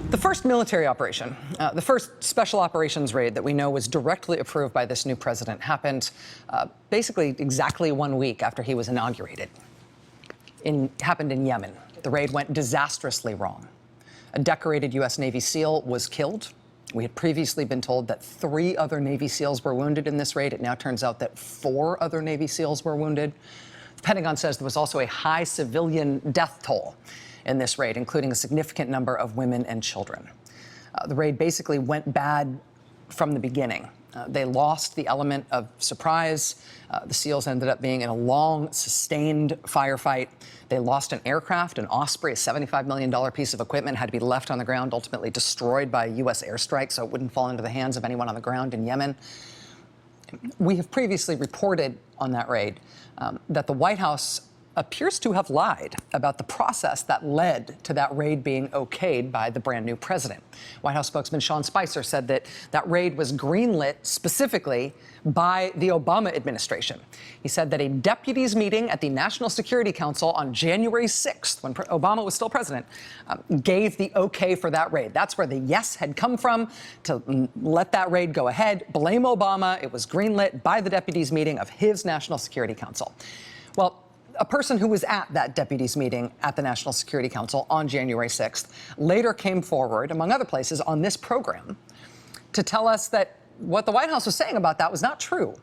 The first military operation, the first special operations raid that we know was directly approved by this new president happened basically exactly 1 week after he was inaugurated. Happened in Yemen. The raid went disastrously wrong. A decorated U.S. Navy SEAL was killed. We had previously been told that 3 other Navy SEALs were wounded in this raid. It now turns out that 4 other Navy SEALs were wounded. The Pentagon says there was also a high civilian death toll in this raid, including a significant number of women and children. The raid basically went bad from the beginning. They lost the element of surprise. The SEALs ended up being in a long, sustained firefight. They lost an aircraft, an Osprey, a $75 million piece of equipment, had to be left on the ground, ultimately destroyed by a U.S. airstrike so it wouldn't fall into the hands of anyone on the ground in Yemen. We have previously reported on that raid that the White House appears to have lied about the process that led to that raid being okayed by the brand new president. White House spokesman Sean Spicer said that that raid was greenlit specifically by the Obama administration. He said that a deputies meeting at the National Security Council on January 6th, when Obama was still president, gave the okay for that raid. That's where the yes had come from to let that raid go ahead. Blame Obama. It was greenlit by the deputies meeting of his National Security Council. Well, a person who was at that deputies meeting at the National Security Council on January 6th later came forward, among other places, on this program to tell us that what the White House was saying about that was not true.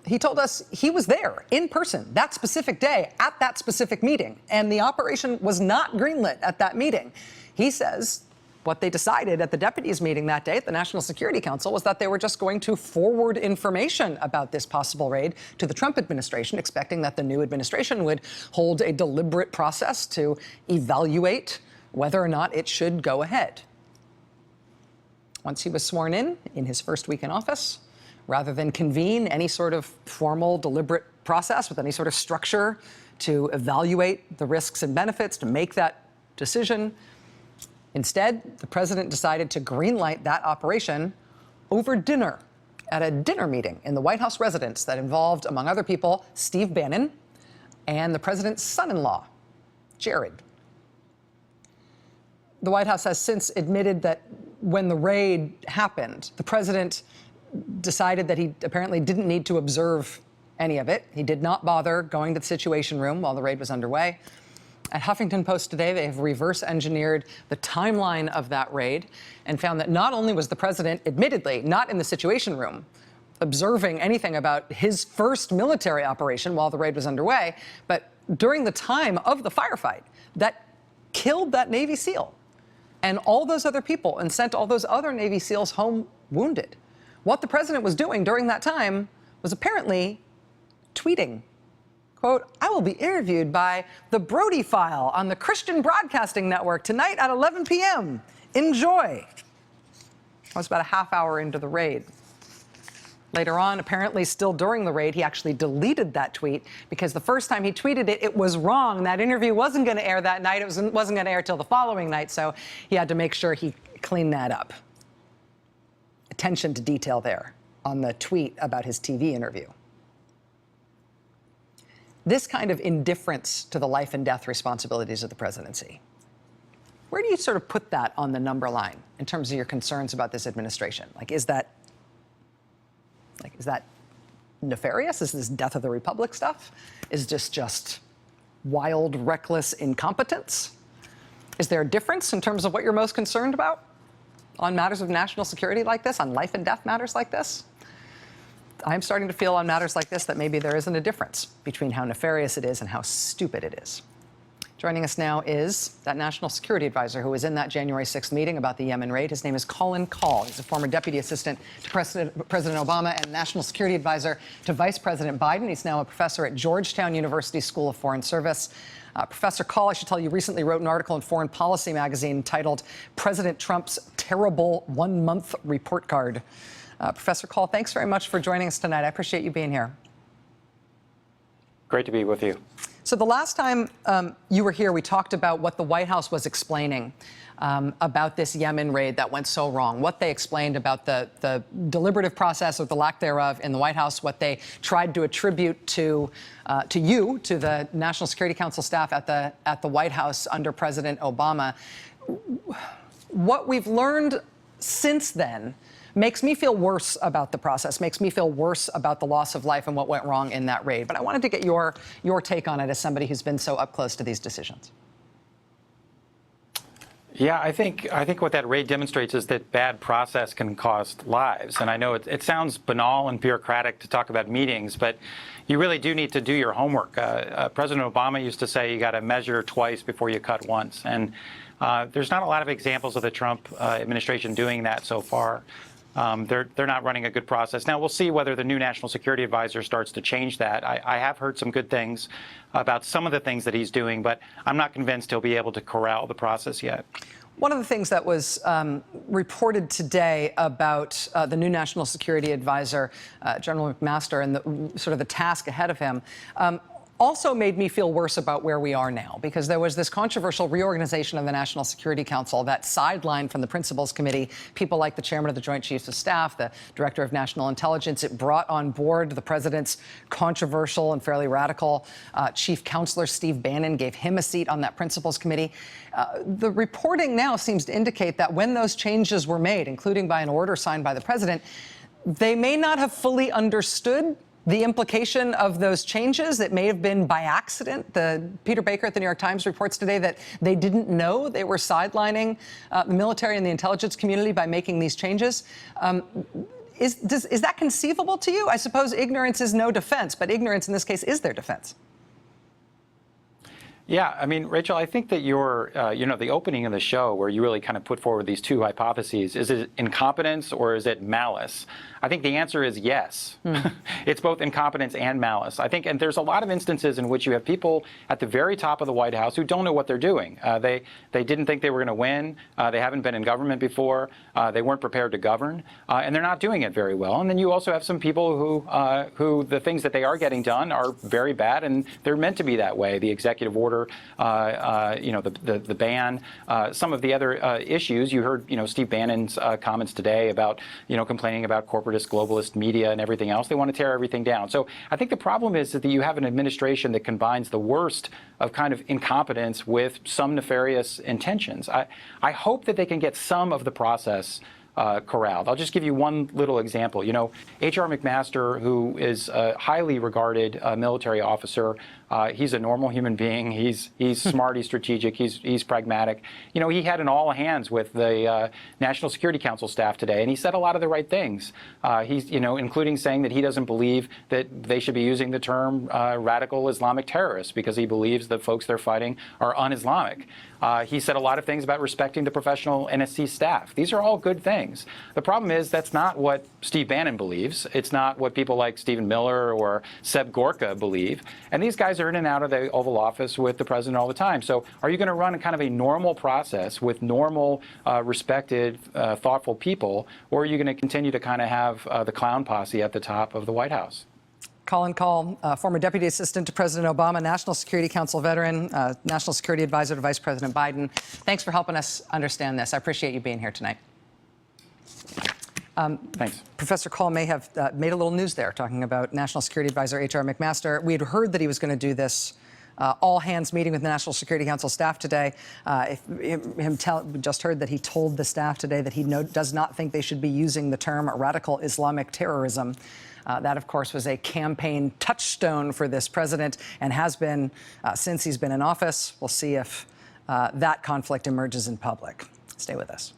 He told us he was there in person that specific day at that specific meeting, and the operation was not greenlit at that meeting. He says what they decided at the deputies meeting that day at the National Security Council was that they were just going to forward information about this possible raid to the Trump administration, expecting that the new administration would hold a deliberate process to evaluate whether or not it should go ahead. Once he was sworn in his first week in office, rather than convene any sort of formal, deliberate process with any sort of structure to evaluate the risks and benefits, to make that decision, instead, the president decided to greenlight that operation over dinner at a dinner meeting in the White House residence that involved, among other people, Steve Bannon and the president's son-in-law, Jared. The White House has since admitted that when the raid happened, the president decided that he apparently didn't need to observe any of it. He did not bother going to the Situation Room while the raid was underway. At Huffington Post today, they have reverse engineered the timeline of that raid and found that not only was the president, admittedly, not in the Situation Room observing anything about his first military operation while the raid was underway, but during the time of the firefight that killed that Navy SEAL and all those other people and sent all those other Navy SEALs home wounded. What the president was doing during that time was apparently tweeting. Quote, "I will be interviewed by the Brody File on the Christian Broadcasting Network tonight at 11 p.m. Enjoy." I was about a half hour into the raid. Later on, apparently still during the raid, he actually deleted that tweet because the first time he tweeted it, it was wrong. That interview wasn't going to air that night. It wasn't going to air till the following night, so he had to make sure he cleaned that up. Attention to detail there on the tweet about his TV interview. This kind of indifference to the life and death responsibilities of the presidency, where do you sort of put that on the number line in terms of your concerns about this administration? Is that nefarious? Is this death of the republic stuff? Is this just wild, reckless incompetence? Is there a difference in terms of what you're most concerned about on matters of national security like this, on life and death matters like this? I'm starting to feel on matters like this that maybe there isn't a difference between how nefarious it is and how stupid it is. Joining us now is that national security advisor who was in that January 6th meeting about the Yemen raid. His name is Colin Kahl. He's a former deputy assistant to President Obama and national security advisor to Vice President Biden. He's now a professor at Georgetown University School of Foreign Service. Professor Kahl, I should tell you, recently wrote an article in Foreign Policy magazine titled President Trump's Terrible One-Month Report Card. Professor Kahl, thanks very much for joining us tonight. I appreciate you being here. Great to be with you. So the last time you were here, we talked about what the White House was explaining about this Yemen raid that went so wrong, what they explained about the deliberative process or the lack thereof in the White House, what they tried to attribute to the National Security Council staff at the White House under President Obama. what we've learned since then makes me feel worse about the process, makes me feel worse about the loss of life and what went wrong in that raid. But I wanted to get your take on it as somebody who's been so up close to these decisions. Yeah, I think what that raid demonstrates is that bad process can cost lives. And I know it sounds banal and bureaucratic to talk about meetings, but you really do need to do your homework. President Obama used to say you got to measure twice before you cut once. And there's not a lot of examples of the Trump administration doing that so far. They're not running a good process. Now, we'll see whether the new National Security Advisor starts to change that. I have heard some good things about some of the things that he's doing, but I'm not convinced he'll be able to corral the process yet. One of the things that was reported today about the new National Security Advisor, General McMaster, and the task ahead of him, also made me feel worse about where we are now, because there was this controversial reorganization of the National Security Council that sidelined from the Principals Committee people like the chairman of the Joint Chiefs of Staff, the director of National Intelligence. It brought on board the president's controversial and fairly radical chief counselor, Steve Bannon, gave him a seat on that Principals Committee. The reporting now seems to indicate that when those changes were made, including by an order signed by the president, they may not have fully understood the implication of those changes. It may have been by accident. Peter Baker at the New York Times reports today that they didn't know they were sidelining the military and the intelligence community by making these changes. Is that conceivable to you? I suppose ignorance is no defense, but ignorance in this case is their defense. Yeah, I mean, Rachel, I think that the opening of the show where you really kind of put forward these two hypotheses, is it incompetence or is it malice? I think the answer is yes. It's both incompetence and malice. I think, and there's a lot of instances in which you have people at the very top of the White House who don't know what they're doing. They didn't think they were going to win. They haven't been in government before. They weren't prepared to govern, and they're not doing it very well. And then you also have some people who the things that they are getting done are very bad, and they're meant to be that way. The executive order, the ban, some of the other issues. You heard, Steve Bannon's comments today about, complaining about corporatist, globalist media and everything else. They want to tear everything down. So I think the problem is that you have an administration that combines the worst of kind of incompetence with some nefarious intentions. I hope that they can get some of the process corralled. I'll just give you one little example. H.R. McMaster, who is a highly regarded military officer, he's a normal human being. He's smart. He's strategic. He's pragmatic. He had an all hands with the National Security Council staff today, and he said a lot of the right things. He's, including saying that he doesn't believe that they should be using the term radical Islamic terrorists because he believes the folks they're fighting are un-Islamic. He said a lot of things about respecting the professional NSC staff. These are all good things. The problem is that's not what Steve Bannon believes. It's not what people like Stephen Miller or Seb Gorka believe. And these guys are in and out of the Oval Office with the president all the time. So are you going to run kind of a normal process with normal, respected, thoughtful people, or are you going to continue to kind of have the clown posse at the top of the White House? Colin Kahl, former Deputy Assistant to President Obama, National Security Council veteran, National Security Advisor to Vice President Biden. Thanks for helping us understand this. I appreciate you being here tonight. Thanks. Professor Kahl may have made a little news there, talking about National Security Advisor H.R. McMaster. We had heard that he was going to do this all-hands meeting with the National Security Council staff today. Just heard that he told the staff today that he does not think they should be using the term radical Islamic terrorism. That, of course, was a campaign touchstone for this president and has been since he's been in office. We'll see if that conflict emerges in public. Stay with us.